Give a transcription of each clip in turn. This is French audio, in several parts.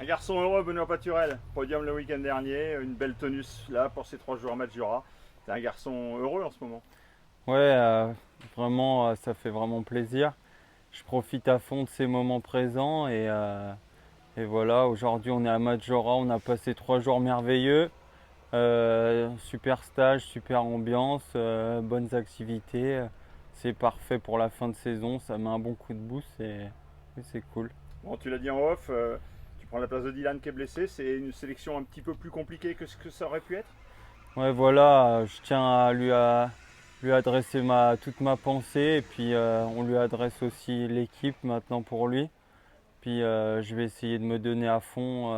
Un garçon heureux, Benoît Paturel. Podium le week-end dernier, une belle tenue là pour ces 3 jours à match Jura. C'est un garçon heureux en ce moment. Ouais, vraiment, ça fait vraiment plaisir. Je profite à fond de ces moments présents et voilà, aujourd'hui on est à Majora, on a passé 3 jours merveilleux. Super stage, super ambiance, bonnes activités. C'est parfait pour la fin de saison, ça met un bon coup de boost et c'est cool. Bon, tu l'as dit en off, tu prends la place de Dylan qui est blessé. C'est une sélection un petit peu plus compliquée que ce que ça aurait pu être. Ouais, voilà, je tiens lui adresser toute ma pensée et puis on lui adresse aussi l'équipe maintenant pour lui. Puis je vais essayer de me donner à fond.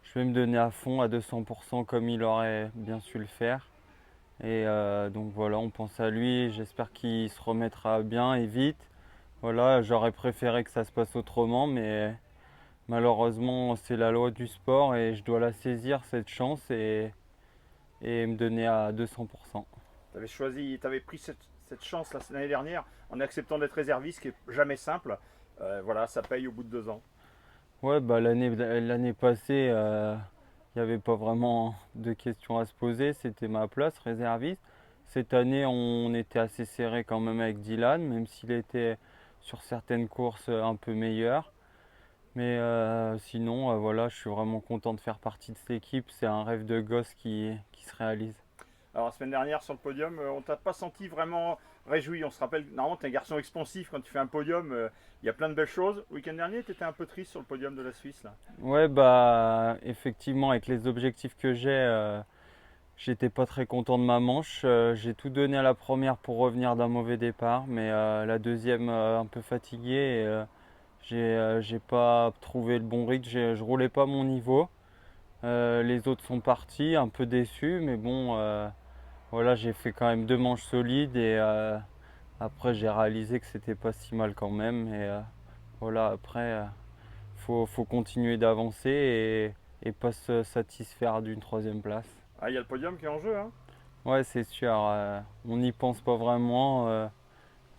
Je vais me donner à fond à 200% comme il aurait bien su le faire. Et donc voilà, on pense à lui. J'espère qu'il se remettra bien et vite. Voilà, j'aurais préféré que ça se passe autrement, mais malheureusement, c'est la loi du sport et je dois la saisir, cette chance, et me donner à 200%. Tu avais pris cette chance l'année dernière en acceptant d'être réserviste, ce qui est jamais simple. Voilà, ça paye au bout de 2 ans. Ouais, bah l'année passée, il n'y avait pas vraiment de questions à se poser. C'était ma place, réserviste. Cette année, on était assez serré quand même avec Dylan, même s'il était sur certaines courses un peu meilleur. Mais sinon, voilà, je suis vraiment content de faire partie de cette équipe. C'est un rêve de gosse qui se réalise. Alors la semaine dernière sur le podium, on t'a pas senti vraiment réjoui. On se rappelle, normalement tu es un garçon expansif quand tu fais un podium, il y a plein de belles choses. Le week-end dernier, tu étais un peu triste sur le podium de la Suisse là. Ouais, bah effectivement, avec les objectifs que j'ai, j'étais pas très content de ma manche. J'ai tout donné à la première pour revenir d'un mauvais départ, mais la deuxième, un peu fatigué. Et, j'ai pas trouvé le bon rythme. Je roulais pas mon niveau. Les autres sont partis, un peu déçus, mais bon, voilà, j'ai fait quand même 2 manches solides et après j'ai réalisé que c'était pas si mal quand même. Et voilà, après, faut continuer d'avancer et pas se satisfaire d'une troisième place. Ah, il y a le podium qui est en jeu, hein. Ouais, c'est sûr. On n'y pense pas vraiment.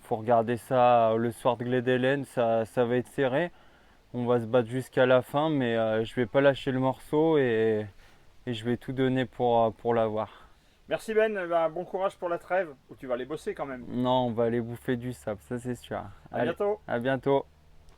Faut regarder ça le soir de Glédelen. Ça va être serré. On va se battre jusqu'à la fin, mais je vais pas lâcher le morceau et je vais tout donner pour l'avoir. Merci Ben, bon courage pour la trêve, où tu vas aller bosser quand même. Non, on va aller bouffer du sable, ça c'est sûr. À Allez, bientôt. à bientôt.